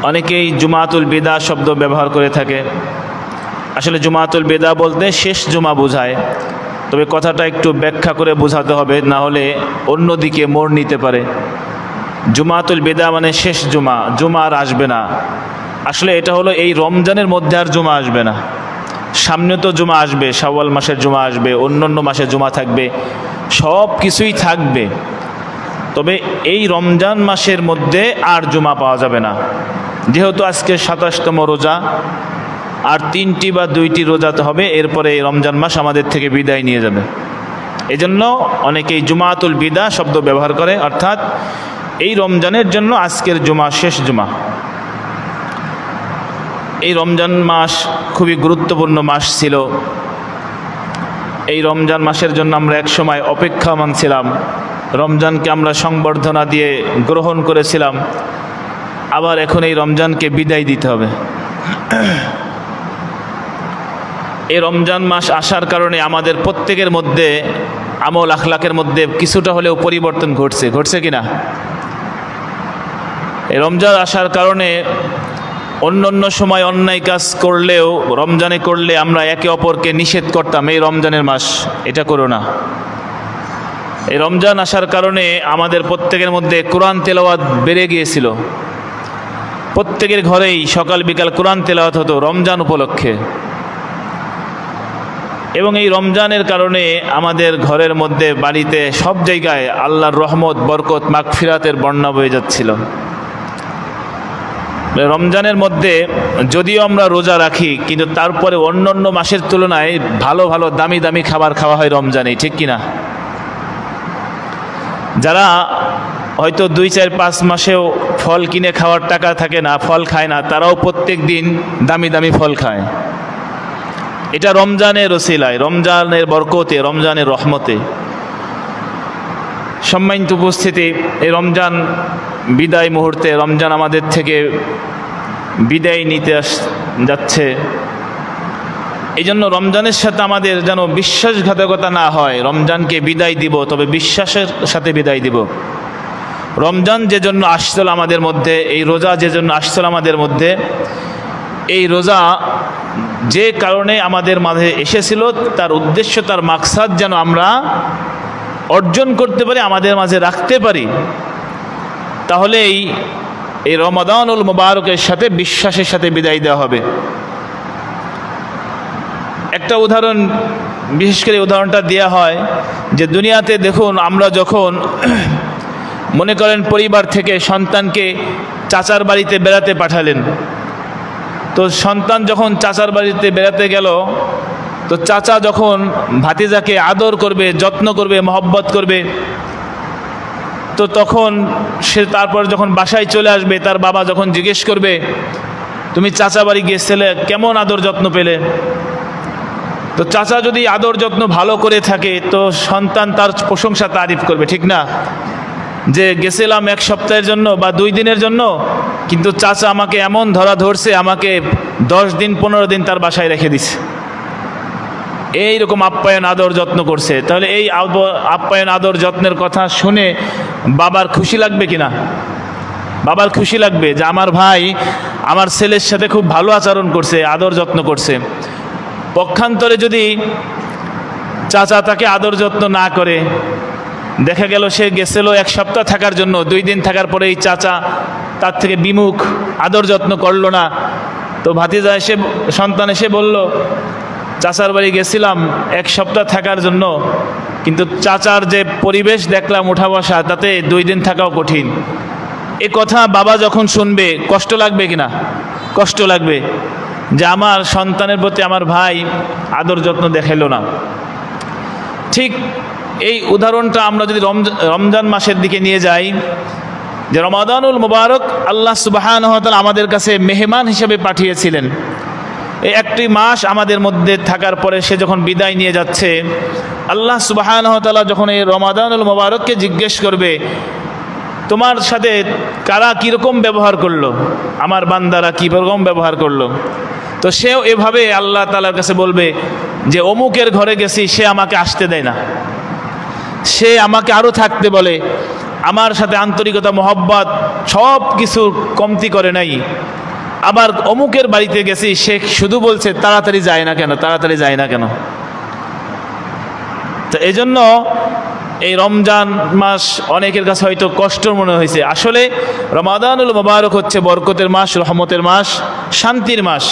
অনেকেই জুমাতুল বিদা শব্দ ব্যবহার করে থাকে। আসলে জুমাতুল বিদা বলতে শেষ জুমা বোঝায়, তবে কথাটা একটু ব্যাখ্যা করে বোঝাতে হবে, না হলে অন্যদিকে মোড় নিতে পারে। জুমাতুল বিদা মানে শেষ জুমা, জুমা আর আসবে না। আসলে এটা হলো এই রমজানের মধ্যে আর জুমা আসবে না। সামনে তো জুমা আসবে, শাওয়াল মাসের জুমা আসবে, অন্য মাসের জুমা থাকবে, সব কিছুই থাকবে, তবে এই রমজান মাসের মধ্যে আর জুমা পাওয়া যাবে না। যেহেতু আজকে 27তম রোজা, আর 3টি বা 2টি রোজাতে হবে, এরপরে এই রমজান মাস আমাদের থেকে বিদায় নিয়ে যাবে। এজন্য অনেকেই জুমাতুল বিদা শব্দ ব্যবহার করে, অর্থাৎ এই রমজানের জন্য আজকের জুমা শেষ জুমা। এই রমজান মাস খুবই গুরুত্বপূর্ণ মাস ছিল। এই রমজান মাসের জন্য আমরা এক সময় অপেক্ষামান ছিলাম, রমজানকে আমরা সংবর্ধনা দিয়ে গ্রহণ করেছিলাম, আবার এখন এই রমজানকে বিদায় দিতে হবে। এই রমজান মাস আসার কারণে আমাদের প্রত্যেকের মধ্যে আমল আখলাকের মধ্যে কিছুটা হলেও পরিবর্তন ঘটছে কিনা? এই রমজান আসার কারণে অন্য সময় অন্যায় কাজ করলেও রমজানে করলে আমরা একে অপরকে নিষেধ করতাম, এই রমজানের মাস এটা করো না। এই রমজান আসার কারণে আমাদের প্রত্যেকের মধ্যে কোরআন তেলাওয়াত বেড়ে গিয়েছিল। প্রত্যেকের ঘরেই সকাল বিকাল কোরআন তেলাওয়াত হতো রমজান উপলক্ষে, এবং এই রমজানের কারণে আমাদের ঘরের মধ্যে, বাড়িতে, সব জায়গায় আল্লাহর রহমত, বরকত, মাগফিরাতের বন্যা বয়ে যাচ্ছিল। রমজানের মধ্যে যদিও আমরা রোজা রাখি, কিন্তু তারপরে অন্য মাসের তুলনায় ভালো ভালো দামি দামি খাবার খাওয়া হয় রমজানে, ঠিক কিনা? যারা হয়তো 2-4-5 মাসেও ফল কিনে খাওয়ার টাকা থাকে না, ফল খায় না, তারাও প্রত্যেক দিন দামি দামি ফল খায়। এটা রমজানের ওসিলায়, রমজানের বরকতে, রমজানের রহমতে। সম্মানিত উপস্থিতি, এই রমজান বিদায় মুহূর্তে, রমজান আমাদের থেকে বিদায় নিতে যাচ্ছে। এই জন্য রমজানের সাথে আমাদের যেন বিশ্বাসঘাতকতা না হয়। রমজানকে বিদায় দিব, তবে বিশ্বাসের সাথে বিদায় দিব। রমজান যে জন্য আসছিল আমাদের মধ্যে, এই রোজা যে জন্য আসছিল আমাদের মধ্যে, এই রোজা যে কারণে আমাদের মাঝে এসেছিল, তার উদ্দেশ্য, তার মাকসাদ যেন আমরা অর্জন করতে পারি, আমাদের মাঝে রাখতে পারি, তাহলেই এই রমাদানুল মুবারকের সাথে বিশ্বাসের সাথে বিদায় দেওয়া হবে। একটা উদাহরণ, বিশেষ করে উদাহরণটা দেওয়া হয় যে দুনিয়াতে দেখুন, আমরা যখন মনে করেন পরিবার থেকে সন্তানকে চাচার বাড়িতে বেড়াতে পাঠালেন, তো সন্তান যখন চাচার বাড়িতে বেড়াতে গেল, তো চাচা যখন ভাতিজাকে আদর করবে, যত্ন করবে, মহব্বত করবে, তো তখন সে তারপর যখন বাসায় চলে আসবে, তার বাবা যখন জিজ্ঞেস করবে, তুমি চাচা বাড়ি গিয়েছিলে, কেমন আদর যত্ন পেলে? তো চাচা যদি আদর যত্ন ভালো করে থাকে, তো সন্তান তার প্রশংসা তারিফ করবে, ঠিক না? যে গেছিলাম 1 সপ্তাহের জন্য বা 2 দিনের জন্য, কিন্তু চাচা আমাকে এমন ধরা ধরছে, আমাকে 10 দিন 15 দিন তার বাসায় রেখে দিছে, এইরকম আপ্যায়ন আদর যত্ন করছে। তাহলে এই আপ্যায়ন আদর যত্নের কথা শুনে বাবার খুশি লাগবে কিনা? বাবার খুশি লাগবে যে আমার ভাই আমার ছেলের সাথে খুব ভালো আচরণ করছে, আদর যত্ন করছে। পক্ষান্তরে যদি চাচা তাকে আদর যত্ন না করে, দেখা গেল সে গেছিল 1 সপ্তাহ থাকার জন্য, 2 দিন থাকার পরে এই চাচা তার থেকে বিমুখ, আদর যত্ন করলো না, তো ভাতিজা এসে, সন্তান এসে বলল, চাচার বাড়ি গেছিলাম 1 সপ্তাহ থাকার জন্য, কিন্তু চাচার যে পরিবেশ দেখলাম, উঠা বসা, তাতে 2 দিন থাকাও কঠিন। এ কথা বাবা যখন শুনবে কষ্ট লাগবে কিনা? কষ্ট লাগবে যে আমার সন্তানের প্রতি আমার ভাই আদর যত্ন দেখাইল না। ঠিক এই উদাহরণটা আমরা যদি রমজান মাসের দিকে নিয়ে যাই, যে রমাদানুল মুবারক আল্লাহ সুবহানাহু ওয়া তাআলা আমাদের কাছে মেহমান হিসেবে পাঠিয়েছিলেন। এই একটি মাস আমাদের মধ্যে থাকার পরে সে যখন বিদায় নিয়ে যাচ্ছে, আল্লাহ সুবহানাহু ওয়া তাআলা যখন এই রমাদানুল মুবারককে জিজ্ঞেস করবে, তোমার সাথে কারা কীরকম ব্যবহার করলো, আমার বান্দারা কীরকম ব্যবহার করলো, তো সেও এভাবে আল্লাহ তাআলার কাছে বলবে যে অমুকের ঘরে গেছি, সে আমাকে আসতে দেয় না, সে আমাকে আরও থাকতে বলে, আমার সাথে আন্তরিকতা মহব্বত সব কিছু কমতি করে নাই। আবার অমুকের বাড়িতে গেছি, সে শুধু বলছে তাড়াতাড়ি যায় না কেন, তাড়াতাড়ি যায় না কেন। তো এই জন্য এই রমজান মাস অনেকের কাছে হয়তো কষ্টর মনে হয়েছে। আসলে রমাদানুল মুবারক হচ্ছে বরকতের মাস, রহমতের মাস, শান্তির মাস,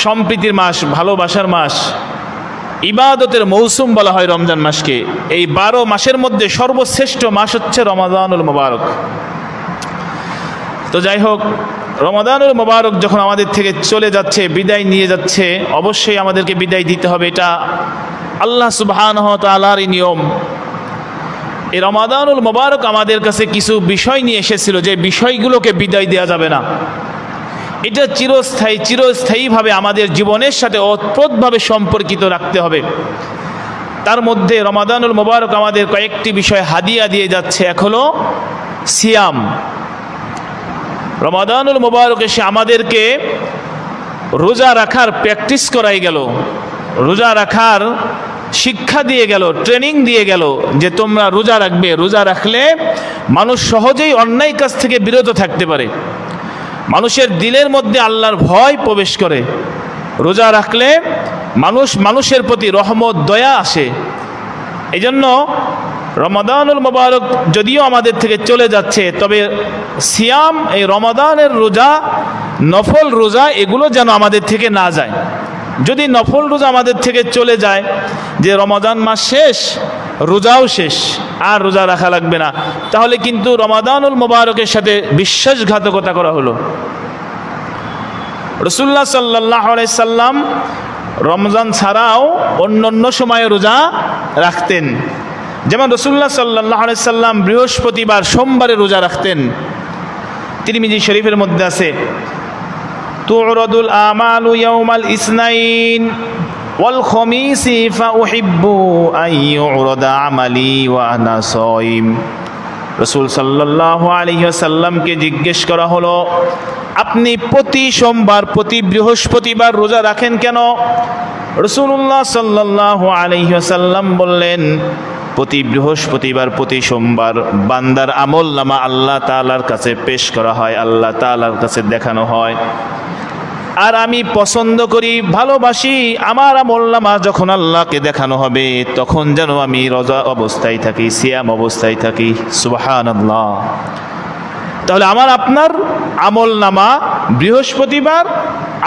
সম্প্রীতির মাস, ভালোবাসার মাস, ইবাদতের মৌসুম বলা হয় রমজান মাসকে। এই 12 মাসের মধ্যে সর্বশ্রেষ্ঠ মাস হচ্ছে রমাদানুল মুবারক। তো যাই হোক, রমাদানুল মুবারক যখন আমাদের থেকে চলে যাচ্ছে, বিদায় নিয়ে যাচ্ছে, অবশ্যই আমাদেরকে বিদায় দিতে হবে। এটা আল্লাহ সুবহানাহু ওয়া তাআলারই নিয়ম। এই রমাদানুল মুবারক আমাদের কাছে কিছু বিষয় নিয়ে এসেছিল, যে বিষয়গুলোকে বিদায় দেওয়া যাবে না। এটা চিরস্থায়ীভাবে আমাদের জীবনের সাথে ওতপ্রোতভাবে সম্পর্কিত রাখতে হবে। তার মধ্যে রমাদানুল মুবারক আমাদের কয়েকটি বিষয় হাদিয়া দিয়ে যাচ্ছে। এক হলো সিয়াম। রমাদানুল মুবারক এসে আমাদেরকে রোজা রাখার প্র্যাকটিস করাই গেল, রোজা রাখার শিক্ষা দিয়ে গেল, ট্রেনিং দিয়ে গেল, যে তোমরা রোজা রাখবে। রোজা রাখলে মানুষ সহজেই অন্যায় কাজ থেকে বিরত থাকতে পারে, মানুষের দিলের মধ্যে আল্লাহর ভয় প্রবেশ করে। রোজা রাখলে মানুষের প্রতি রহমত, দয়া আসে। এই জন্য রমাদানুল মুবারক যদিও আমাদের থেকে চলে যাচ্ছে, তবে সিয়াম, এই রমাদানের রোজা, নফল রোজা, এগুলো যেন আমাদের থেকে না যায়। যদি নফল রোজা আমাদের থেকে চলে যায়, যে রমাদান মাস শেষ, রোজাও শেষ, আর রোজা রাখা লাগবে না, তাহলে কিন্তু রমাদানুল মুবারকের সাথে বিশ্বাসঘাতকতা করা হলো। রাসূলুল্লাহ সাল্লাল্লাহু আলাইহি সাল্লাম রমজান ছাড়াও অন্যান্য সময়ে রোজা রাখতেন। যেমন রাসূলুল্লাহ সাল্লাল্লাহু আলাইহি সাল্লাম বৃহস্পতিবার, সোমবারে রোজা রাখতেন। তিরমিজি শরীফের মধ্যে আছে, তু'রাদুল আমালু ইয়াউমাল ইসনাইন ওয়াল খামিসি ফাউহিব্বু আন ইউ'রাদা আমালি ওয়া আনা সাইম। রাসূল সাল্লাল্লাহু আলাইহি ওয়াসাল্লামকে জিজ্ঞেস করা হলো, আপনি প্রতি সোমবার, প্রতি বৃহস্পতিবার রোজা রাখেন কেন? রাসূলুল্লাহ সাল্লাল্লাহু আলাইহি ওয়াসাল্লাম বললেন, প্রতি বৃহস্পতিবার, প্রতি সোমবার বান্দার আমলনামা আল্লাহ তাআলার কাছে পেশ করা হয়, আল্লাহ তাআলার কাছে দেখানো হয়। আর আমি পছন্দ করি, ভালোবাসি, আমার আমলনামা যখন আল্লাহকে দেখানো হবে, তখন যেন আমি রোজা অবস্থায় থাকি, সিয়াম অবস্থায় থাকি। সুবহানাল্লাহ। তাহলে আমার আপনার আমলনামা বৃহস্পতিবার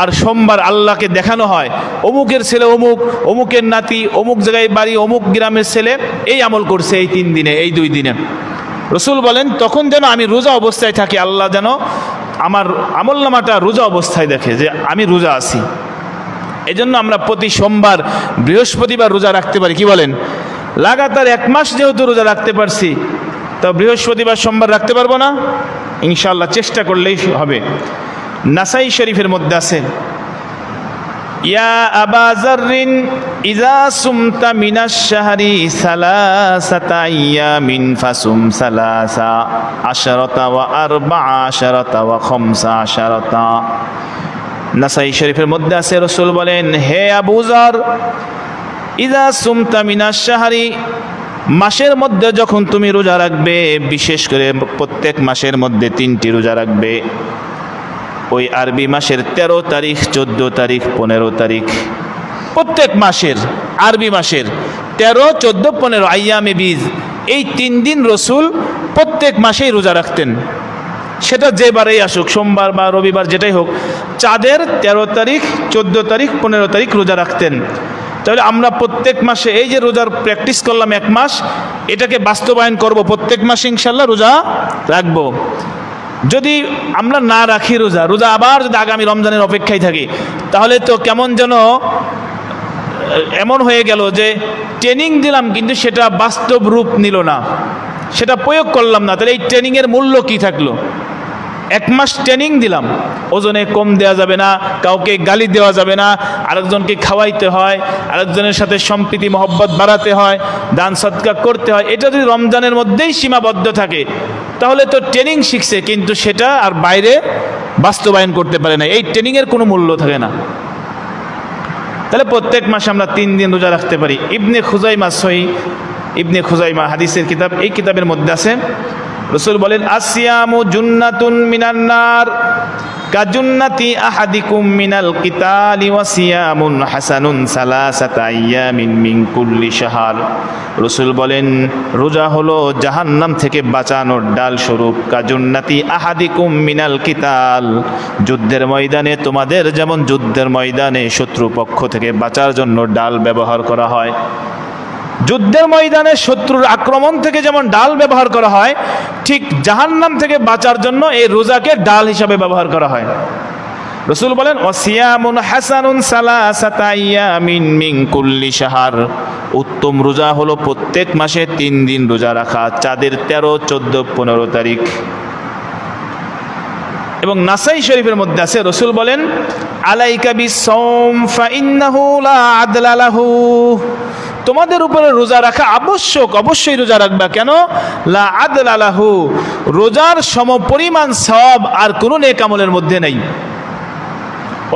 আর সোমবার আল্লাহকে দেখানো হয়, অমুকের ছেলে অমুক, অমুকের নাতি অমুক জায়গায় বাড়ি, অমুক গ্রামের ছেলে এই আমল করছে এই 3 দিনে, এই 2 দিনে। রাসূল বলেন, তখন যেন আমি রোজা অবস্থায় থাকি, আল্লাহ যেন আমার আমলনামাটা রোজা অবস্থায় দেখে যে আমি রোজা আছি। এই জন্য আমরা প্রতি সোমবার, বৃহস্পতিবার রোজা রাখতে পারি। কি বলেন? লাগাতার 1 মাস যেহেতু রোজা রাখতে পারছি, তো বৃহস্পতিবার, সোমবার রাখতে পারবো না? ইনশাআল্লাহ চেষ্টা করলেই হবে। নাসাই শরীফের মধ্যে আছে, ইয়া আবা যাররিন ইযা সুমতা মিনাশ শাহরি সালাসাতা আইয়ামিন ফাসুম সালাসা আশরাতা ওয়া আরবাআ আশরাতা ওয়া খামসা আশরাতা। নাসাই শরীফের মধ্যে আছে, রাসূল বলেন, হে আবু যার, ইযা সুমতা মিনাশ শাহরি, মাসের মধ্যে যখন তুমি রোজা রাখবে, বিশেষ করে প্রত্যেক মাসের মধ্যে 3টি রোজা রাখবে। ওই আরবি মাসের 13 তারিখ, 14 তারিখ, 15 তারিখ, প্রত্যেক মাসের, আরবি মাসের 13, 14, 15 আইয়ামে বীজ, এই 3 দিন রাসূল প্রত্যেক মাসেই রোজা রাখতেন। সেটা যেবারেই আসুক, সোমবার বা রবিবার যেটাই হোক, চাঁদের 13 তারিখ, 14 তারিখ, 15 তারিখ রোজা রাখতেন। তাহলে আমরা প্রত্যেক মাসে এই যে রোজার প্র্যাকটিস করলাম 1 মাস, এটাকে বাস্তবায়ন করব, প্রত্যেক মাসে ইনশাআল্লাহ রোজা রাখবো। যদি আমরা না রাখি রোজা, আবার যদি আগামী রমজানের অপেক্ষায় থাকি, তাহলে তো কেমন যেন এমন হয়ে গেল যে ট্রেনিং দিলাম কিন্তু সেটা বাস্তব রূপ নিল না, সেটা প্রয়োগ করলাম না। তাহলে এই ট্রেনিংয়ের মূল্য কি থাকলো? 1 মাস ট্রেনিং দিলাম, ওজনে কম দেওয়া যাবে না, কাউকে গালি দেওয়া যাবে না, আরেকজনকে খাওয়াইতে হয়, আরেকজনের সাথে সম্প্রীতি মহব্বত বাড়াতে হয়, দান সদকা করতে হয়। এটা যদি রমজানের মধ্যেই সীমাবদ্ধ থাকে, তাহলে তো ট্রেনিং শিখছে কিন্তু সেটা আর বাইরে বাস্তবায়ন করতে পারে না, এই ট্রেনিংয়ের কোনো মূল্য থাকে না। তাহলে প্রত্যেক মাসে আমরা 3 দিন রোজা রাখতে পারি। ইবনে খুজাইমা সহিহ ইবনে খুজাইমা হাদিসের কিতাব, এই কিতাবের মধ্যে আছে রাসূল বলেন আসিয়ামু জুন্নাতুন মিনান নার কাজুন্নাতি আহাদিকুম মিনাল কিতালি ওয়া সিয়ামুন হাসানুন সালাসাতা আইয়ামিন মিন কুল্লি শাহর। রাসূল বলেন রোজা হলো জাহান্নাম থেকে বাঁচানোর ডাল স্বরূপ। কাজুন্নাতি আহাদিকুম মিনাল কিতাল, যুদ্ধের ময়দানে তোমাদের যেমন যুদ্ধের ময়দানে শত্রুপক্ষ থেকে বাঁচার জন্য ডাল ব্যবহার করা হয়, যুদ্ধের ময়দানে শত্রুর আক্রমণ থেকে যেমন ডাল ব্যবহার করা হয়, ঠিক জাহান্নাম থেকে বাঁচার জন্য এই রোজাকে ডাল হিসাবে ব্যবহার করা হয়। রাসূল বলেন ওয়াসিয়ামুন হাসানুন সালাসাতা আইয়ামিন মিন কুল্লি শাহর, উত্তম রোজা হলো প্রত্যেক মাসে 3 দিন রোজা রাখা, চাঁদের 13, 14, 15 তারিখ। এবং নাসাই শরীফের মধ্যে আছে রাসূল বলেন আলাইকা বিসসাওম ফাইন্নাহু লা আদলা লাহু, তোমাদের উপরে রোজা রাখা আবশ্যক, অবশ্যই রোজা রাখবা। কেন? লা আদলা লাহু, রোজার সমপরিমাণ সওয়াব আর কোনো নেক আমলের মধ্যে নেই।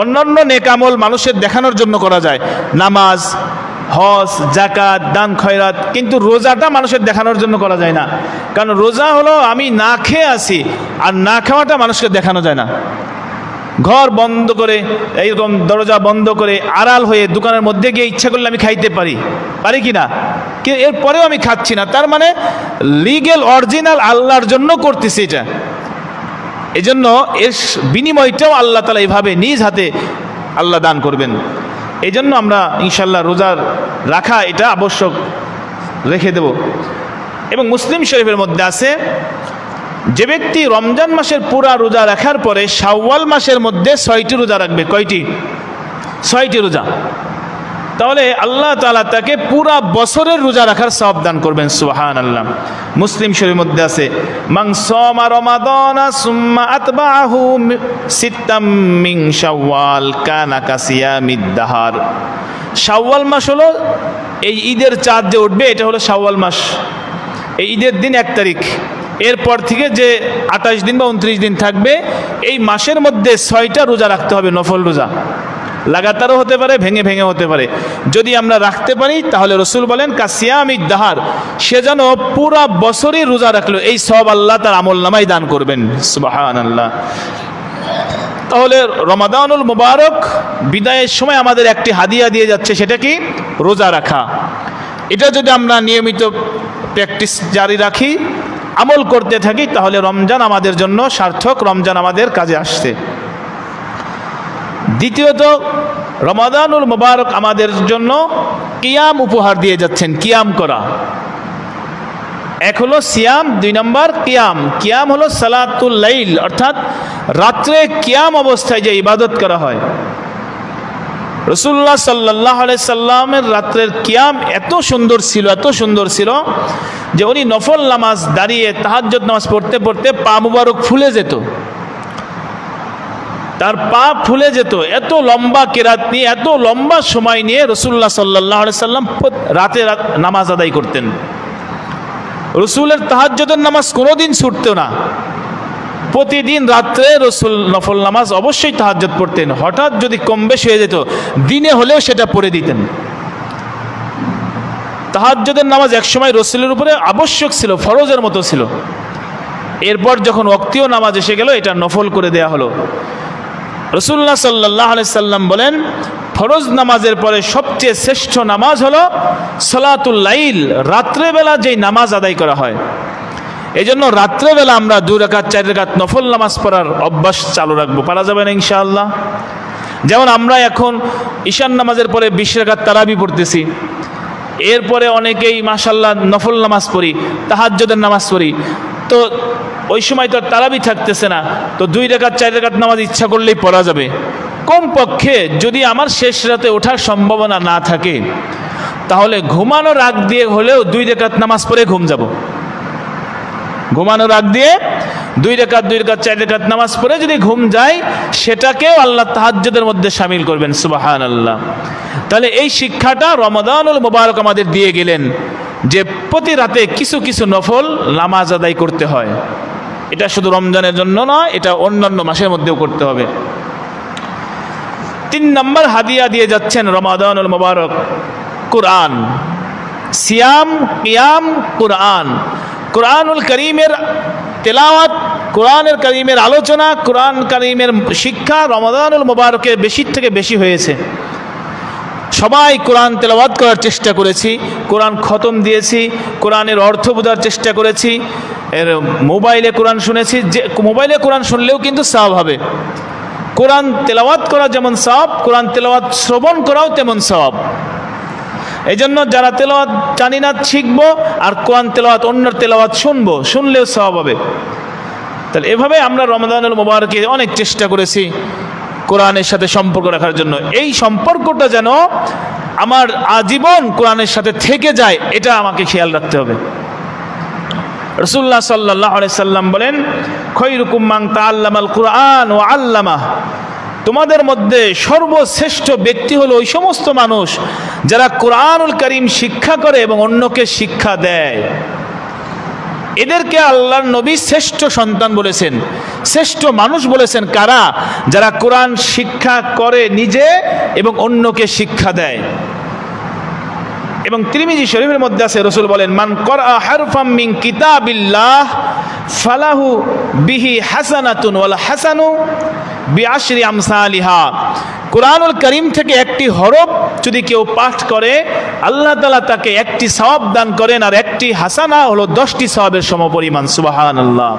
অন্যান্য নেক আমল মানুষের দেখানোর জন্য করা যায়, নামাজ, হজ, যাকাত, দান খয়রাত, কিন্তু রোজাটা মানুষের দেখানোর জন্য করা যায় না। কারণ রোজা হলো আমি না খেয়ে আসি, আর না খাওয়াটা মানুষকে দেখানো যায় না। ঘর বন্ধ করে, এইরকম দরজা বন্ধ করে আড়াল হয়ে দোকানের মধ্যে গিয়ে ইচ্ছা করলে আমি খাইতে পারি কি না, এরপরেও আমি খাচ্ছি না, তার মানে লিগেল অরিজিনাল আল্লাহর জন্য করতেছি এটা। এজন্য এর বিনিময়টাও আল্লাহ তাআলা এইভাবে নিজ হাতে আল্লাহ দান করবেন। এই জন্য আমরা ইনশাল্লাহ রোজার রাখা এটা আবশ্যক রেখে দেব। এবং মুসলিম শরীফের মধ্যে আছে যে ব্যক্তি রমজান মাসের পুরা রোজা রাখার পরে শাওয়াল মাসের মধ্যে 6টি রোজা রাখবে, কয়টি? 6টি রোজা, তাহলে আল্লাহ তাআলা তাকে পুরা বছরের রোজা রাখার সওয়াব দান করবেন। সুবহানাল্লাহ। মুসলিম শরীফের মধ্যে আছে মান সামা রমাদানা সুম্মা আতবাহু সিত্তাম মিন শাওয়াল কানা কাসিয়ামিদ দাহার। শাওয়াল মাস হলো এই ঈদের চাঁদ যে উঠবে, এটা হলো শাওয়াল মাস। এই ঈদের দিন 1 তারিখ, এরপর থেকে যে 28 দিন বা 29 দিন থাকবে, এই মাসের মধ্যে 6টা রোজা রাখতে হবে, নফল রোজা। লাগাতারও হতে পারে, ভেঙে ভেঙে হতে পারে। যদি আমরা রাখতে পারি তাহলে রাসূল বলেন কাসিয়ামিদ দাহার, সে যেন পুরা বছরই রোজা রাখলো, এই সওয়াব আল্লাহ তার আমলনামায় দান করবেন। সুবহানাল্লাহ। তাহলে রমাদানুল মুবারক বিদায়ের সময় আমাদের একটি হাদিয়া দিয়ে যাচ্ছে, সেটা কি? রোজা রাখা। এটা যদি আমরা নিয়মিত প্র্যাকটিস জারি রাখি, আমল করতে থাকি, তাহলে রমজান আমাদের জন্য সার্থক, রমজান আমাদের কাজে আসছে। দ্বিতীয়ত, রমাদানুল মুবারক আমাদের জন্য কিয়াম উপহার দিয়ে যাচ্ছেন, কিয়াম করা। এক হলো সিয়াম, 2 নম্বর কিয়াম। কিয়াম হলো সালাতুল লাইল, অর্থাৎ রাত্রে কিয়াম অবস্থায় যে ইবাদত করা হয়। রাসূলুল্লাহ সাল্লাল্লাহু আলাইহি সাল্লামের রাত্রের কিয়াম এত সুন্দর ছিল, এত সুন্দর ছিল যে উনি নফল নামাজ দাঁড়িয়ে তাহাজ্জুদ নামাজ পড়তে পড়তে পা মুবারক ফুলে যেত, তার পা ফুলে যেত। এত লম্বা কেরাত নিয়ে, এত লম্বা সময় নিয়ে রাসূলুল্লাহ সাল্লাল্লাহু আলাইহি সাল্লাম রাতে নামাজ আদায় করতেন। রাসূলের তাহাজ্জুদের নামাজ কোনোদিন ছুটতো না, প্রতিদিন রাত্রে রাসূল নফল নামাজ অবশ্যই তাহাজ্জুদ পড়তেন। হঠাৎ যদি কম বেশি হয়ে যেত, দিনে হলেও সেটা পড়ে দিতেন। তাহাজ্জুদের নামাজ একসময় রাসূলের উপরে আবশ্যক ছিল, ফরজের মতো ছিল। এরপর যখন ওয়াক্তীয় নামাজ এসে গেল, এটা নফল করে দেয়া হলো। রাসূলুল্লাহ সাল্লাল্লাহু আলাইহি সাল্লাম বলেন, ফরজ নামাজের পরে সবচেয়ে শ্রেষ্ঠ নামাজ হলো সালাতুল লাইল, রাত্রেবেলা যেই নামাজ আদায় করা হয়। এই জন্য রাত্রেবেলা আমরা 2 রাকাত 4 রাকাত নফল নামাজ পড়ার অভ্যাস চালু রাখবো। পারা যাবে না ইনশাআল্লাহ? যেমন আমরা এখন ঈশান নামাজের পরে 20 রাকাত তারাবি পড়তেছি, এরপরে অনেকেই মাশাআল্লাহ নফল নামাজ পড়ি, তাহাজ্জুদের নামাজ পড়ি। তো ওই সময় তো তারাবি থাকতেছে না, তো 2 রাকাত 4 রাকাত নামাজ ইচ্ছা করলেই পড়া যাবে। কমপক্ষে যদি আমার শেষ রাতে ওঠার সম্ভাবনা না থাকে, তাহলে ঘুমানোর আগ দিয়ে হলেও 2 রাকাত নামাজ পড়ে ঘুম যাব। ঘুমানোর আগ দিয়ে 2 রাকাত 4 রাকাত নামাজ পড়ে যদি ঘুম যায়, সেটাকেও আল্লাহ তাহাজ্জুদের মধ্যে শামিল করবেন। সুবহানাল্লাহ। তাহলে এই শিক্ষাটা রমাদানুল মুবারক আমাদের দিয়ে গেলেন যে প্রতি রাতে কিছু কিছু নফল নামাজ আদায় করতে হয়। এটা শুধু রমজানের জন্য নয়, এটা অন্যান্য মাসের মধ্যেও করতে হবে। 3 নম্বর হাদিয়া দিয়ে যাচ্ছেন রমাদানুল মুবারক, কোরআন। সিয়াম, কিয়াম, কুরআন। কুরআনুল কারীমের তেলাওয়াত, কুরআনের কারীমের আলোচনা, কুরআন কারীমের শিক্ষা রমাদানুল মুবারকে বেশির থেকে বেশি হয়েছে। সবাই কোরআন তেলাওয়াত করার চেষ্টা করেছি, কোরআন খতম দিয়েছি, কোরআনের অর্থ বোঝার চেষ্টা করেছি। এর মোবাইলে কোরআন শুনেছি, যে মোবাইলে কোরআন শুনলেও কিন্তু সওয়াব হবে। কোরআন তেলাওয়াত করা যেমন সওয়াব, কোরআন তেলাওয়াত শ্রবণ করাও তেমন সওয়াব। এই জন্য যারা তেলাওয়াত জানি না শিখবো, আর কোরআন তেলাওয়াত অন্যের তেলাওয়াত শুনবো, শুনলেও সওয়াব হবে। তাহলে এভাবে আমরা রমাদানুল মুবারকে অনেক চেষ্টা করেছি কোরআনের সাথে সম্পর্ক রাখার জন্য। এই সম্পর্কটা যেন আমার আজীবন কোরআনের সাথে থেকে যায়, এটা আমাকে খেয়াল রাখতে হবে। রাসূলুল্লাহ সাল্লাল্লাহু আলাইহি সাল্লাম বলেন, খায়রুকুম মান তাআল্লামাল কুরআন ওয়া আল্লামাহ, তোমাদের মধ্যে সর্বশ্রেষ্ঠ ব্যক্তি হলো ওই সমস্ত মানুষ যারা কোরআনুল কারীম শিক্ষা করে এবং অন্যকে শিক্ষা দেয়। এদেরকে আল্লাহর নবী শ্রেষ্ঠ সন্তান বলেছেন, শ্রেষ্ঠ মানুষ বলেছেন। কারা? যারা কোরআন শিক্ষা করে নিজে এবং অন্যকে শিক্ষা দেয়। এবং তিরমিজি শরীফের মধ্যে আছে, রাসূল বলেন, মান ক্বরা হারফাম মিন কিতাবিল্লাহ ফালাহু বিহি হাসানাতুন ওয়াল হাসানু বিআশরি আমসালিহা। কোরআনুল কারীম থেকে একটি হরফ যদি কেউ পাঠ করে, আল্লাহ তাআলা তাকে একটি সওয়াব দান করেন, আর একটি হাসানা হলো 10টি সওয়াবের সমপরিমাণ। সুবহানাল্লাহ।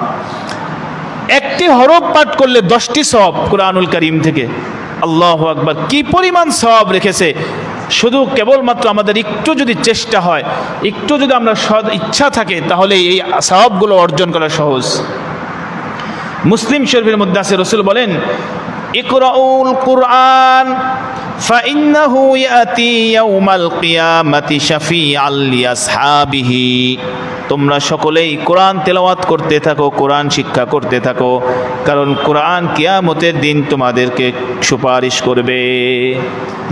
একটি হরফ পাঠ করলে 10টি সওয়াব কোরআনুল কারীম থেকে। আল্লাহু আকবার, কি পরিমাণ সওয়াব রেখেছে! শুধু কেবলমাত্র আমাদের একটু যদি চেষ্টা হয়, একটু যদি আমরা সৎ ইচ্ছা থাকে, তাহলে এই সওয়াবগুলো অর্জন করা সহজ। মুসলিম শরীফের মধ্যে আছে, রাসূল বলেন, ইকরাউল কুরআন ফাইন্নাহু ইয়াতি ইয়াউমাল কিয়ামাতি শাফিআল লিআসহাবিহি। তোমরা সকলেই কোরআন তেলাওয়াত করতে থাকো, কোরআন শিক্ষা করতে থাকো, কারণ কোরআন কিয়ামতের দিন তোমাদেরকে সুপারিশ করবে।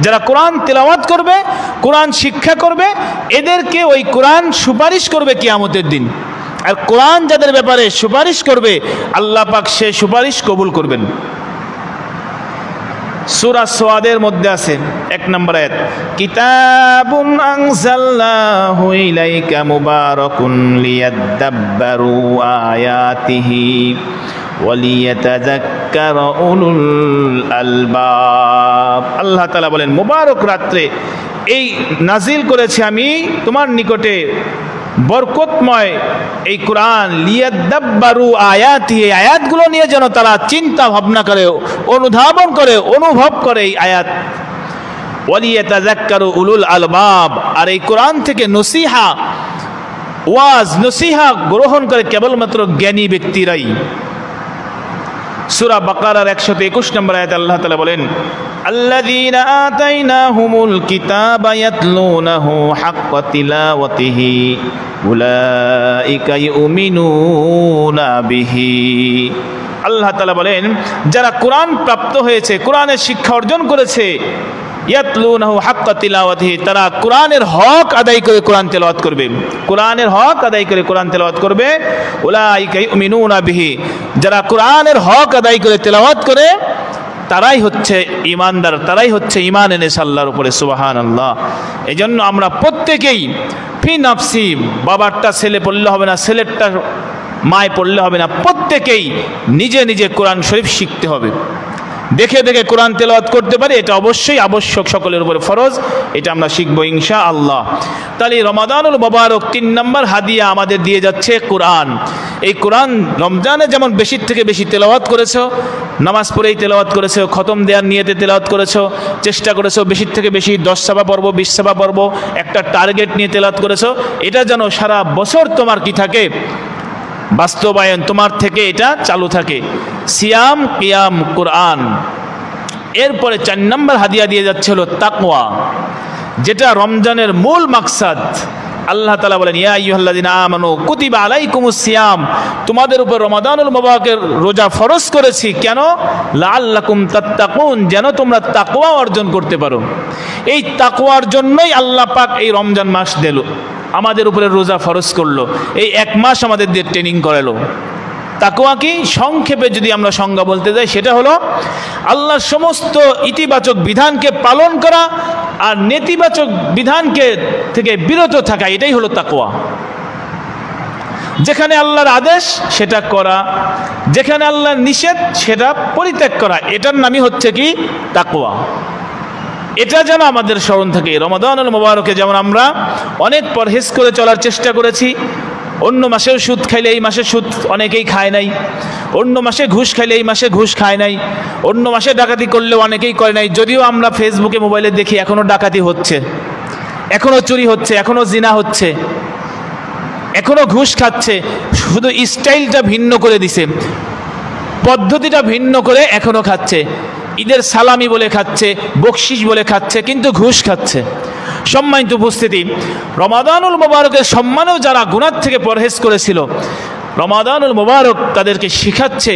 যারা কোরআন তেলাওয়াত করবে, কোরআন শিক্ষা করবে, এদেরকে ওই কোরআন সুপারিশ করবে কিয়ামতের দিন। আর কোরআন যাদের ব্যাপারে সুপারিশ করবে, আল্লাহ পাক সে সুপারিশ কবুল করবেন। সূরা সাদের মধ্যে আছে 1 নম্বর আয়াত, কিতাবুন আনজালনাহু ইলাইকা মুবারাকুন লিয়াদাব্বারু আয়াতিহি ওয়া লিয়াতাযাক্কারা উলুল আলবাব। আল্লাহ তাআলা বলেন, মুবারক রাত্রে এই নাজিল করেছি আমি তোমার নিকটে বরকতময় এই কোরআন, লিয়াদাব্বারু আয়াতি, এই আয়াতগুলো নিয়ে যেন তারা চিন্তা ভাবনা করে, অনুধাবন করে, অনুভব করে এই আয়াত। ওয়ালিয়াতাযাক্কারু উলুল আলবাব, আর এই কোরআন থেকে নসিহা, ওয়াজ, নসিহা গ্রহণ করে কেবলমাত্র জ্ঞানী ব্যক্তিরাই। সূরা বাকারার 121 নম্বর আয়াতে আল্লাহ তাআলা বলেন, আল্লাযীনা আতাইনাহুমুল কিতাবা ইয়াতলুনাহু হাক্কা তিলাওয়াতিহি উলাইকা ইউমিনুনা বিহি। আল্লাহ তাআলা বলেন, যারা কোরআন প্রাপ্ত হয়েছে, কোরআনের শিক্ষা অর্জন করেছে, ইয়াতলুনাহু হাক্কা তিলাওয়াতিহি, তারা কোরআনের হক আদায় করে কোরআন তেলাওয়াত করবে, কোরআনের হক আদায় করে কোরআন তেলাওয়াত করবে। উলাইকা ইউমিনুনা বিহি, যারা কোরআনের হক আদায় করে তেলাওয়াত করে, তারাই হচ্ছে ঈমানদার, তারাই হচ্ছে ঈমান এনেছে আল্লাহর উপরে। সুবহানাল্লাহ। এই জন্য আমরা প্রত্যেকেই ফি নাফসি, বাবারটা ছেলে পড়লে হবে না, ছেলেরটা মায় পড়লে হবে না, প্রত্যেকেই নিজে নিজে কোরআন শরীফ শিখতে হবে। দেখে দেখে কোরআন তেলাওয়াত করতে পারি, এটা অবশ্যই আবশ্যক, সকলের উপরে ফরজ, এটা আমরা শিখবো ইনশাআল্লাহ। তাহলে রমাদানুল মুবারক 3 নম্বর হাদিয়া আমাদের দিয়ে যাচ্ছে কোরআন। এই কোরআন রমজানে যেমন বেশির থেকে বেশি তেলাওয়াত করেছো, নামাজ পড়েই তেলাওয়াত করেছো, খতম দেওয়ার নিয়তে তেলাওয়াত করেছো, চেষ্টা করেছো বেশির থেকে বেশি 10 সাবা পড়ব, 20 সাবা পড়ব, একটা টার্গেট নিয়ে তেলাওয়াত করেছো, এটা যেন সারা বছর তোমার কি থাকে, বাস্তবায়ন তোমার থেকে এটা চালু থাকে। সিয়াম, কিয়াম, কোরআন। এরপরে 4 নম্বর হাদিয়া দিয়ে যাচ্ছে হলো তাকওয়া, যেটা রমজানের মূল মাকসাদ। আল্লাহ তাআলা বলেন, ইয়া আইয়ুহাল্লাযিনা আমানু কুতিবা আলাইকুমুস সিয়াম, তোমাদের উপর রমাদানুল মুবারকের রোজা ফরজ করেছি, কেন? লাআল্লাকুম তাত্তাকুন, যেন তোমরা তাকওয়া অর্জন করতে পারো। এই তাকওয়ার জন্যই আল্লাহ পাক এই রমজান মাস দিল, আমাদের উপরে রোজা ফরজ করলো, এই 1 মাস আমাদের দিয়ে ট্রেনিং করালো। তাকওয়া কি? সংক্ষেপে যদি আমরা সংজ্ঞা বলতে যাই, সেটা হলো আল্লাহর সমস্ত ইতিবাচক বিধানকে পালন করা আর নেতিবাচক বিধানকে থেকে বিরত থাকা, এটাই হলো তাকওয়া। যেখানে আল্লাহর আদেশ সেটা করা, যেখানে আল্লাহর নিষেধ সেটা পরিত্যাগ করা, এটার নামই হচ্ছে কি তাকওয়া। এটা যেন আমাদের স্মরণ থাকে। রমাদানুল মুবারকে যেমন আমরা অনেক পরহেজ করে চলার চেষ্টা করেছি, অন্য মাসেও সুদ খাইলে এই মাসে সুদ অনেকেই খায় নাই, অন্য মাসে ঘুষ খাইলে এই মাসে ঘুষ খায় নাই, অন্য মাসে ডাকাতি করলে অনেকেই করে নাই। যদিও আমরা ফেসবুকে মোবাইলে দেখি এখনও ডাকাতি হচ্ছে, এখনও চুরি হচ্ছে, এখনও জিনা হচ্ছে, এখনও ঘুষ খাচ্ছে, শুধু স্টাইলটা ভিন্ন করে দিছে, পদ্ধতিটা ভিন্ন করে এখনও খাচ্ছে। ঈদের সালামি বলে খাচ্ছে, বকশিস বলে খাচ্ছে, কিন্তু ঘুষ খাচ্ছে। সম্মানিত উপস্থিতি, রমাদানুল মুবারকের সম্মানেও যারা গুনাহ থেকে পরহেজ করেছিল, রমাদানুল মুবারক তাদেরকে শিখাচ্ছে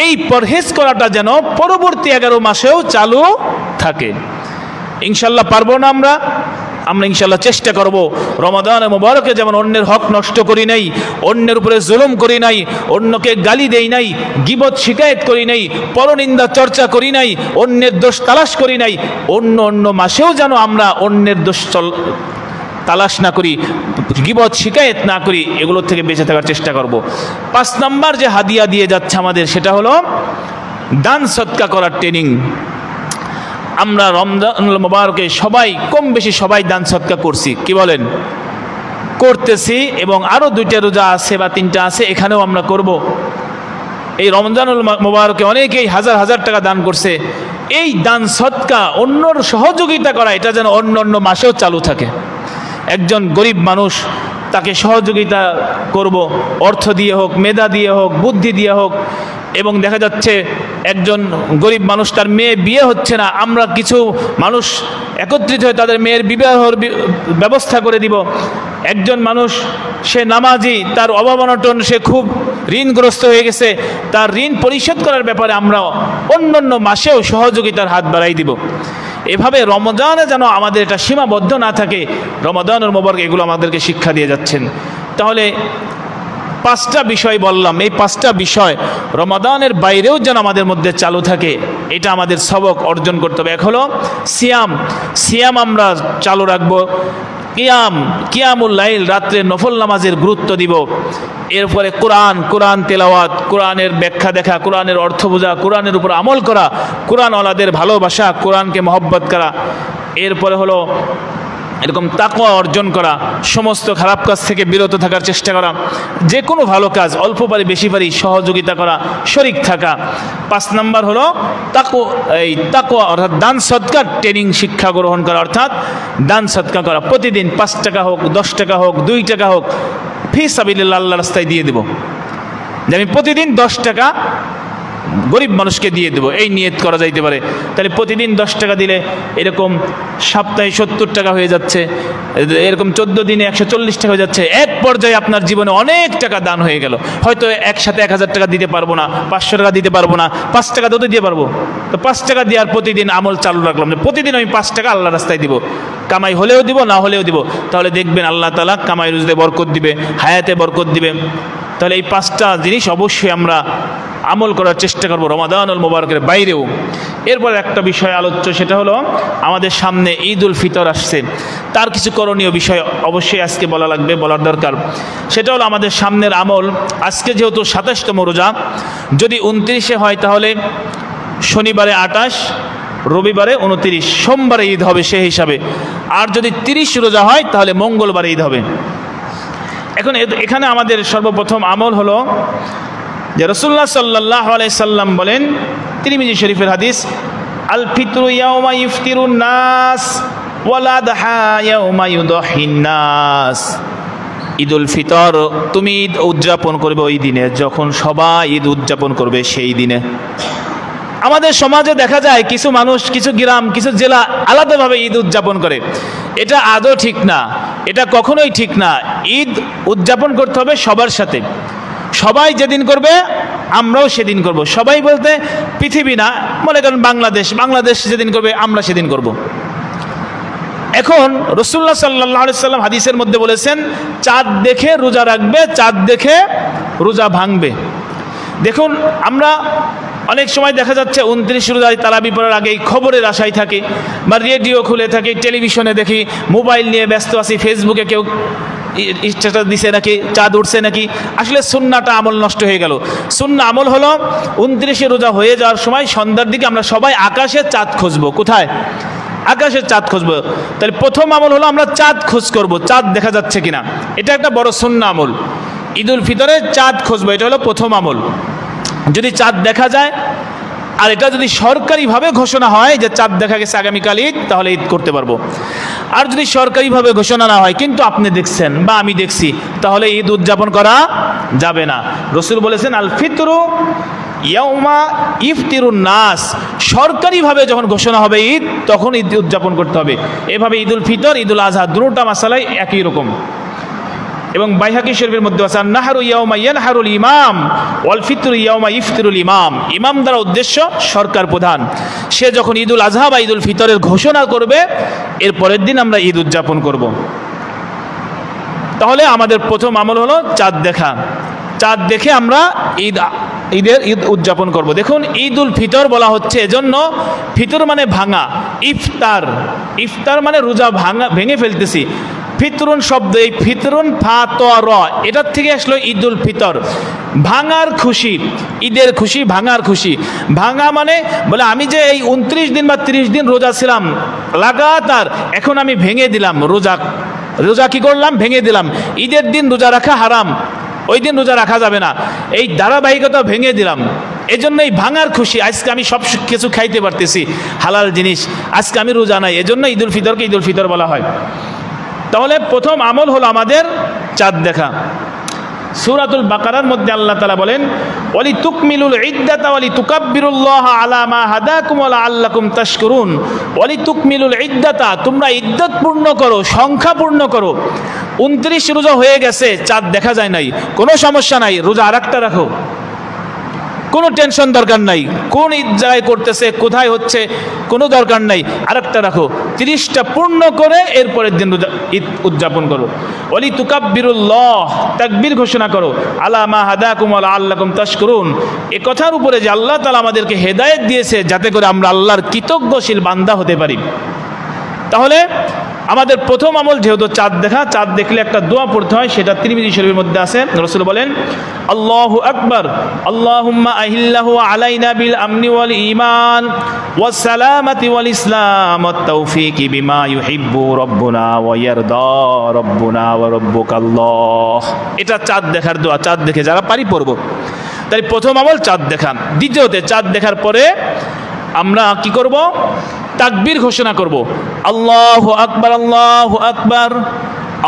এই পরহেজ করাটা যেন পরবর্তী 11 মাসেও চালু থাকে। ইনশাল্লাহ পারবো না আমরা ইনশাল্লাহ চেষ্টা করব রমাদান মুবারকে যেমন অন্যের হক নষ্ট করি নাই, অন্যের উপরে জুলুম করি নাই, অন্যকে গালি দেই নাই, গীবত শিকায়েত করি নাই, পরনিন্দা চর্চা করি নাই, অন্যের দোষ তালাশ করি নাই, অন্য মাসেও যেন আমরা অন্যের দোষ তালাশ না করি, গীবত শিকায়েত না করি, এগুলোর থেকে বেঁচে থাকার চেষ্টা করব। 5 নম্বর যে হাদিয়া দিয়ে যাচ্ছে আমাদের, সেটা হলো দান সদকা করার ট্রেনিং। আমরা রমজানুল মুবারকে সবাই কম বেশি সবাই দান সদকা করছি, কি বলেন? করতেছি, এবং আরও 2টা রোজা আছে বা 3টা আছে, এখানেও আমরা করব। এই রমজানুল মুবারকে অনেকেই হাজার হাজার টাকা দান করছে। এই দান সদকা, অন্যর সহযোগিতা করা, এটা যেন অন্য মাসেও চালু থাকে। একজন গরিব মানুষ, তাকে সহযোগিতা করব, অর্থ দিয়ে হোক, মেধা দিয়ে হোক, বুদ্ধি দিয়ে হোক। এবং দেখা যাচ্ছে একজন গরিব মানুষ, তার মেয়ে বিয়ে হচ্ছে না, আমরা কিছু মানুষ একত্রিত হয়ে তাদের মেয়ের বিবাহের ব্যবস্থা করে দিব। একজন মানুষ, সে নামাজি, তার অভাব অনটন, সে খুব ঋণগ্রস্ত হয়ে গেছে, তার ঋণ পরিশোধ করার ব্যাপারে আমরা অন্য মাসেও সহযোগিতার হাত বাড়াই দিব। এভাবে রমজানে যেন আমাদের এটা সীমাবদ্ধ না থাকে, রমাদানুল মুবারক এগুলো আমাদেরকে শিক্ষা দিয়ে যাচ্ছেন। তাহলে 5টা বিষয় বললাম, এই 5টা বিষয় রমাদানের বাইরেও যেন আমাদের মধ্যে চালু থাকে, এটা আমাদের সবক অর্জন করতে হবে। এক হলো সিয়াম আমরা চালু রাখবো। কিয়ামুল লাইল, রাত্রে নফল নামাজের গুরুত্ব দিব। এরপরে কোরআন তেলাওয়াত, কোরআনের ব্যাখ্যা দেখা, কোরআনের অর্থ বোঝা, কোরআনের উপর আমল করা, কোরআন ওয়ালাদের ভালোবাসা, কোরআনকে মহব্বত করা। এরপরে হলো এরকম তাকওয়া অর্জন করা, সমস্ত খারাপ কাজ থেকে বিরত থাকার চেষ্টা করা, যে কোনো ভালো কাজ অল্প পারি বেশি পারি সহযোগিতা করা, শরিক থাকা। 5 নম্বর হলো তাকওয়া অর্থাৎ দান সদকার ট্রেনিং, শিক্ষা গ্রহণ করা, অর্থাৎ দান সদকা করা। প্রতিদিন 5 টাকা হোক, 10 টাকা হোক, 2 টাকা হোক, ফি সাবিলিল্লাহ, আল্লাহর রাস্তায় দিয়ে দেব, যে আমি প্রতিদিন 10 টাকা গরিব মানুষকে দিয়ে দেবো, এই নিয়ত করা যাইতে পারে। তাহলে প্রতিদিন 10 টাকা দিলে এরকম সপ্তাহে 70 টাকা হয়ে যাচ্ছে, এরকম 14 দিনে 140 টাকা হয়ে যাচ্ছে। এক পর্যায়ে আপনার জীবনে অনেক টাকা দান হয়ে গেল। হয়তো একসাথে 1000 টাকা দিতে পারবো না, 500 টাকা দিতে পারবো না, 5 টাকা তো দিয়ে পারবো। তো 5 টাকা দিয়ে আর প্রতিদিন আমল চালু রাখলাম, যে প্রতিদিন আমি 5 টাকা আল্লাহর রাস্তায় দিব, কামাই হলেও দিব, না হলেও দিব। তাহলে দেখবেন আল্লাহ তাআলা কামাই রুজিতে বরকত দিবে, হায়াতে বরকত দিবে। তাহলে এই 5টা জিনিস অবশ্যই আমরা আমল করার চেষ্টা করব রমাদানুল মুবারকের বাইরেও। এরপর একটা বিষয় আলোচ্য, সেটা হলো আমাদের সামনে ঈদ উল ফিতর আসছে, তার কিছু করণীয় বিষয় অবশ্যই আজকে বলার দরকার। সেটা হলো আমাদের সামনের আমল। আজকে যেহেতু 27তম রোজা, যদি 29-এ হয় তাহলে শনিবারে 28, রবিবারে 29, সোমবারে ঈদ হবে সেই হিসাবে। আর যদি 30 রোজা হয় তাহলে মঙ্গলবারে ঈদ হবে। এখন এখানে আমাদের সর্বপ্রথম আমল হলো যে রাসূলুল্লাহ সাল্লাল্লাহু আলাইহি সাল্লাম বলেন, তিরমিজি শরীফের হাদিস, আল ফিতরু ইয়াউমা ইফতিরুন নাস ওয়াল আদহা ইয়াউমা ইউদহিন নাস। ঈদুল ফিতর, তুমি ঈদ উদযাপন করবে ওই দিনে যখন সবাই ঈদ উদযাপন করবে সেই দিনে। আমাদের সমাজে দেখা যায় কিছু মানুষ, কিছু গ্রাম, কিছু জেলা আলাদাভাবে ঈদ উদযাপন করে। এটা আদৌ ঠিক না, এটা কখনোই ঠিক না। ঈদ উদযাপন করতে হবে সবার সাথে, সবাই যেদিন করবে আমরাও সেদিন করব। সবাই বলতে পৃথিবী না, মনে করেন বাংলাদেশ যেদিন করবে আমরা সেদিন করব। এখন রাসূলুল্লাহ সাল্লাল্লাহু আলাইহি সাল্লাম হাদিসের মধ্যে বলেছেন, চাঁদ দেখে রোজা রাখবে, চাঁদ দেখে রোজা ভাঙবে। দেখুন, আমরা অনেক সময় দেখা যাচ্ছে 29 রোজায় তারাবি পড়ার আগেই খবরের আশায় থাকে, বা রেডিও খুলে থাকি, টেলিভিশনে দেখি, মোবাইল নিয়ে ব্যস্ত আছি, ফেসবুকে কেউ স্ট্যাটাস দিছে নাকি, চাঁদ উঠছে নাকি। আসলে সুন্নাটা আমল নষ্ট হয়ে গেল। সুন্না আমল হলো 29 রোজা হয়ে যাওয়ার সময় সন্ধ্যার দিকে আমরা সবাই আকাশে চাঁদ খুঁজবো। কোথায়? আকাশের চাঁদ খুঁজবো। তাহলে প্রথম আমল হলো আমরা চাঁদ খোঁজ করবো, চাঁদ দেখা যাচ্ছে কিনা। এটা একটা বড় সুন্নাহ আমল। ঈদুল ফিতরে চাঁদ খুঁজবো, এটা হলো প্রথম আমল। যদি চাঁদ দেখা যায়, আর এটা যদি সরকারিভাবে ঘোষণা হয় যে চাঁদ দেখা গেছে আগামীকাল ঈদ, তাহলে ঈদ করতে পারবো। আর যদি সরকারিভাবে ঘোষণা না হয়, কিন্তু আপনি দেখছেন বা আমি দেখছি, তাহলে ঈদ উদযাপন করা যাবে না। রাসূল বলেছেন আল ফিতরু ইয়াউমা ইফতিরুন নাস, সরকারিভাবে যখন ঘোষণা হবে ঈদ, তখন ঈদ উদযাপন করতে হবে। এভাবে ঈদুল ফিতর, ঈদুল আজহা দুটোটা মাসালাই একই রকম। এবং বাইহাকি শরীফের মধ্যে আছে নাহরু ইয়াউমা ইয়ানহারুল ইমাম ওয়াল ফিতরু ইয়াউমা ইফতিরুল ইমাম। ইমাম দ্বারা উদ্দেশ্য সরকার প্রধান, সে যখন ঈদুল আজহা বা ঈদুল ফিতরের ঘোষণা করবে, এর পরের দিন আমরা ঈদ উদযাপন করব। তাহলে আমাদের প্রথম আমল হলো চাঁদ দেখা। চাঁদ দেখে আমরা ঈদ উদযাপন করব। দেখুন, ঈদুল ফিতর বলা হচ্ছে এজন্য, ফিতর মানে ভাঙা, ইফতার, ইফতার মানে রোজা ভেঙে ফেলতেছি। ফিতরুন শব্দ, এই ফিতরুন ফা ত র, এটার থেকে আসলো ঈদুল ফিতর, ভাঙার খুশি, ঈদের খুশি, ভাঙার খুশি। ভাঙা মানে বলে আমি যে এই 29 দিন বা 30 দিন রোজা ছিলাম লাগাতার, এখন আমি ভেঙে দিলাম রোজা। রোজা কি করলাম? ভেঙে দিলাম। ঈদের দিন রোজা রাখা হারাম, ওই দিন রোজা রাখা যাবে না, এই ধারাবাহিকতা ভেঙে দিলাম। এই জন্য এই ভাঙার খুশি, আজকে আমি সব কিছু খাইতে পারতেছি, হালাল জিনিস, আজকে আমি রোজা নাই, এজন্য ঈদুল ফিতরকে ঈদুল ফিতর বলা হয়। তাহলে প্রথম আমল হলো আমাদের চাঁদ দেখা। সূরাতুল বাকারার মধ্যে আল্লাহ তাআলা বলেন ওয়ালি তুকমিলুল ইদ্দাতা ওয়ালি তুকাব্বিরুল্লাহ আলা মা হাদাকুম ওয়া লাআল্লাকুম তাশকুরুন। ওয়ালি তুকমিলুল ইদ্দাতা, তোমরা ইদ্দত পূর্ণ করো, সংখ্যা পূর্ণ করো। 29 রোজা হয়ে গেছে, চাঁদ দেখা যায় নাই, কোনো সমস্যা নাই, রোজা আরেকটা রাখো, কোনো টেনশন দরকার নাই। কোন ঈদ জায়গায় করতেছে, কোথায় হচ্ছে, কোনো দরকার নাই, আরেকটা রাখো। 30টা পূর্ণ করে এরপরের দিন ঈদ উদযাপন করো। ওয়ালি তুকাব্বিরুল্লাহ, তাকবীর ঘোষণা করো, আলা মা হাদাকুম ওয়া লাআল্লাকুম তাশকুরুন। এ কথার উপরে যে আল্লাহ তাআলা আমাদেরকে হেদায়েত দিয়েছে, যাতে করে আমরা আল্লাহর কৃতজ্ঞশীল বান্দা হতে পারি। তাহলে আমাদের প্রথম আমল যেহেতু চাঁদ দেখা, চাঁদ দেখলে একটা দোয়া পড়তে হয়, সেটা তিরমিজি শরীফের মধ্যে আছে। রাসূল বলেন আল্লাহু আকবার, আল্লাহুম্মা আহিল্লাহু আলাইনা বিল আমনি ওয়াল ঈমান ওয়াস সালামাতি ওয়াল ইসলাম ওয়াত তাওফীকি বিমা ইউহিব্বু রাব্বুনা ওয়া ইয়ারদা রাব্বুনা ওয়া রাব্বুকাল্লাহ। এটা চাঁদ দেখার দোয়া, চাঁদ দেখে যারা পারি পড়ব। তাই প্রথম আমল চাঁদ দেখা। দ্বিতীয়তে, চাঁদ দেখার পরে আমরা কি করব? তাকবীর ঘোষণা করব, আল্লাহু আকবার, আল্লাহু আকবার,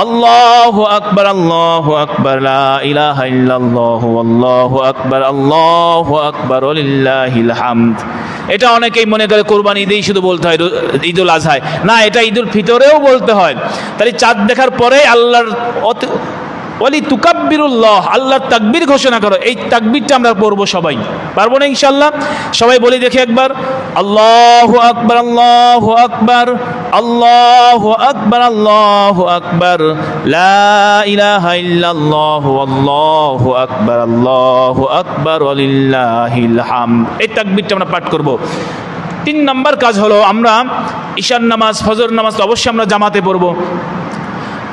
আল্লাহু আকবার, আল্লাহু আকবার, লা ইলাহা ইল্লাল্লাহু আল্লাহু আকবার, আল্লাহু আকবার ওয়া লিল্লাহিল হামদ। এটা অনেকেই মনে করে কোরবানি ঈদেই শুধু বলতে হয়, ঈদুল আজহায় না, এটা ঈদুল ফিতরেও বলতে হয়। তাহলে চাঁদ দেখার পরে আল্লাহর ওয়ালি তুকাব্বিরুল্লাহ, আল্লাহর তাকবীর ঘোষণা করো। এই তাকবীরটা আমরা পড়বো সবাই, পারবো না ইনশাআল্লাহ? সবাই বলি দেখি একবার, আল্লাহু আকবার, আল্লাহু আকবার, আল্লাহু আকবার, আল্লাহু আকবার, লা ইলাহা ইল্লাল্লাহু আল্লাহু আকবার, আল্লাহু আকবার ওয়া লিল্লাহিল হামদ। এই তাকবীরটা আমরা পাঠ করব। 3 নম্বর কাজ হলো, আমরা ঈশার নামাজ, ফজর নামাজ অবশ্যই আমরা জামাতে পড়বো।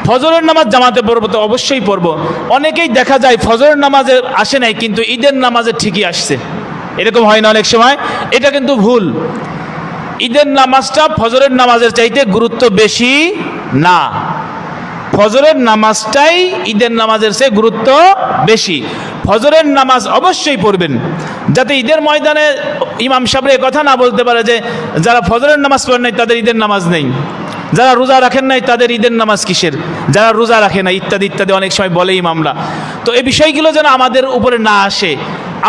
ফজরের নামাজ জামাতে পড়বো তো অবশ্যই পড়বো। অনেকেই দেখা যায় ফজরের নামাজে আসে নাই, কিন্তু ঈদের নামাজে ঠিকই আসছে, এরকম হয় না অনেক সময়? এটা কিন্তু ভুল। ঈদের নামাজটা ফজরের নামাজের চাইতে গুরুত্ব বেশি না, ফজরের নামাজটাই ঈদের নামাজের চেয়ে গুরুত্ব বেশি। ফজরের নামাজ অবশ্যই পড়বেন, যাতে ঈদের ময়দানে ইমাম সাহেব কথা না বলতে পারে যে যারা ফজরের নামাজ পড়েন নাই তাদের ঈদের নামাজ নেই, যারা রোজা রাখেন নাই তাদের ঈদের নামাজ কিসের, যারা রোজা রাখে না, ইত্যাদি ইত্যাদি অনেক সময় বলে ইমামরা। তো এই বিষয়গুলো যেন আমাদের উপরে না আসে।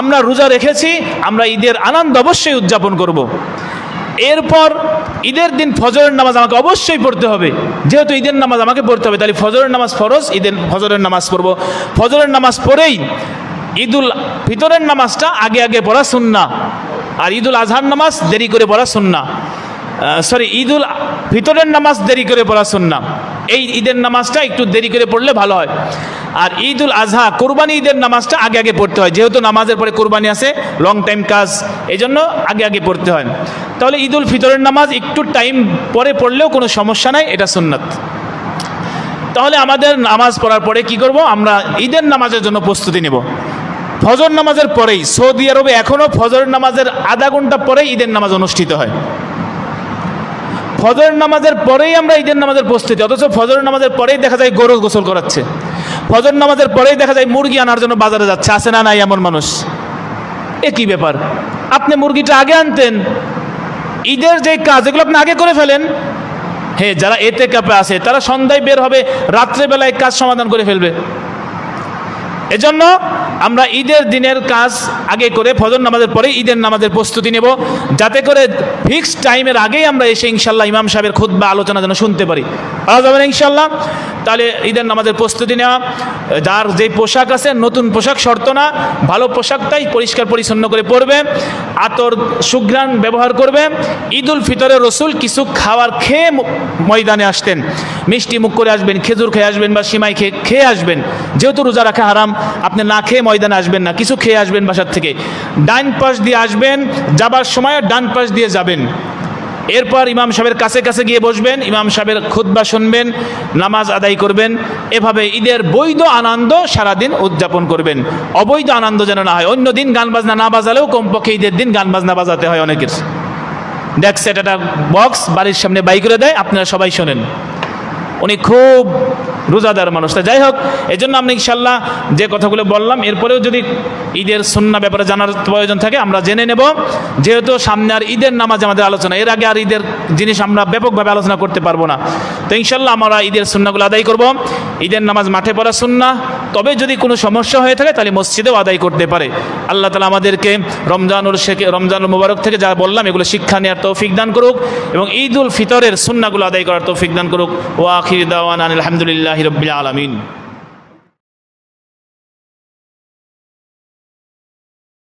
আমরা রোজা রেখেছি, আমরা ঈদের আনন্দ অবশ্যই উদযাপন করব। এরপর ঈদের দিন ফজরের নামাজ আমাকে অবশ্যই পড়তে হবে, যেহেতু ঈদের নামাজ আমাকে পড়তে হবে, তাহলে ফজরের নামাজ ফরজ, ঈদের ফজরের নামাজ পড়ব। ফজরের নামাজ পড়েই ঈদুল ফিতরের নামাজটা আগে আগে পড়া সুন্নাহ, আর ঈদুল আজহার নামাজ দেরি করে পড়া সুন্নাহ। ঈদুল ফিতরের নামাজ দেরি করে পড়া সুন্নাহ। এই ঈদের নামাজটা একটু দেরি করে পড়লে ভালো হয়। আর ঈদুল আজহা কোরবানি ঈদের নামাজটা আগে আগে পড়তে হয়, যেহেতু নামাজের পরে কোরবানি আছে, লং টাইম কাজ, এই জন্য আগে আগে পড়তে হয়। তাহলে ঈদুল ফিতরের নামাজ একটু টাইম পরে পড়লেও কোনো সমস্যা নাই, এটা সুন্নাত। তাহলে আমাদের নামাজ পড়ার পরে কি করব, আমরা ঈদের নামাজের জন্য প্রস্তুতি নেব। ফজর নামাজের পরেই, সৌদি আরবে এখনও ফজর নামাজের আধা ঘন্টা পরেই ঈদের নামাজ অনুষ্ঠিত হয়। ফজর নামাজের পরেই আমরা ঈদের নামাজের প্রস্তুতি, অথচ ফজর নামাজের পরেই দেখা যায় গরু গোসল করাচ্ছে, ফজর নামাজের পরেই দেখা যায় মুরগি আনার জন্য বাজারে যাচ্ছে। আছে না নাই এমন মানুষ? এ কি ব্যাপার? আপনি মুরগিটা আগে আনতেন, ঈদের যে কাজ এগুলো আপনি আগে করে ফেলেন। হ্যাঁ, যারা এতে কাপে আছে তারা সন্ধ্যায় বের হবে, রাত্রেবেলায় কাজ সমাধান করে ফেলবে। এজন্য আমরা ঈদের দিনের কাজ আগে করে ফজর নামাজের পরে ঈদের নামাজের প্রস্তুতি নেব, যাতে করে ফিক্সড টাইমের আগেই আমরা এসে ইনশাল্লাহ ইমাম সাহেবের খুতবা আলোচনা যেন শুনতে পারি। পাওয়া যাবে না ইনশাল্লাহ? তাহলে ঈদের নামাজের প্রস্তুতি নেওয়া, যার যে পোশাক আছে নতুন পোশাক শর্ত না, ভালো পোশাকটাই পরিষ্কার পরিচ্ছন্ন করে পরবে, আতর সুঘ্রাণ ব্যবহার করবে। ঈদুল ফিতরে রসুল কিছু খাবার খেয়ে ময়দানে আসতেন, মিষ্টি মুখ করে আসবেন, খেজুর খেয়ে আসবেন বা সিমাই খেয়ে আসবেন। যেহেতু রোজা রাখা হারাম, আপনি না খেয়ে ময়দানে আসবেন না, কিছু খেয়ে আসবেন বাসার থেকে। ডান পাশ দিয়ে আসবেন, যাবার সময় ডান পাশ দিয়ে যাবেন। এরপর ইমাম সাহেবের কাছে কাছে গিয়ে বসবেন, ইমাম সাহেবের খুতবা শুনবেন, নামাজ আদায় করবেন। এভাবে ঈদের বৈধ আনন্দ সারাদিন উদযাপন করবেন, অবৈধ আনন্দ যেন না হয়। অন্য দিন গান বাজনা না বাজালেও কমপক্ষে ঈদের দিন গান বাজনা বাজাতে হয় অনেকের। ডেক সেট একটা বক্স বাড়ির সামনে বাই করে দেয়, আপনারা সবাই শোনেন। উনি খুব রোজাদার মানুষ। যাই হোক, এই জন্য আমরা ইনশাল্লাহ যে কথাগুলো বললাম, এরপরেও যদি ঈদের সুন্নাহ ব্যাপারে জানার প্রয়োজন থাকে আমরা জেনে নেব, যেহেতু সামনে আর ঈদের নামাজ আমাদের আলোচনা, এর আগে আর ঈদের জিনিস আমরা ব্যাপকভাবে আলোচনা করতে পারবো না। তো ইনশাল্লাহ আমরা ঈদের সুন্নাহগুলো আদায় করব। ঈদের নামাজ মাঠে পড়া সুন্নাহ, তবে যদি কোনো সমস্যা হয়ে থাকে তাহলে মসজিদেও আদায় করতে পারে। আল্লাহ তাআলা আমাদেরকে রমজানুল মুবারক থেকে যা বললাম এগুলো শিক্ষা নেওয়ার তৌফিক দান করুক, এবং ঈদুল ফিতরের সুন্নাহগুলো আদায় করার তৌফিক দান করুক। ওয়া আখির দাওয়ানা আলহামদুলিল্লাহি রাব্বিল আলামিন।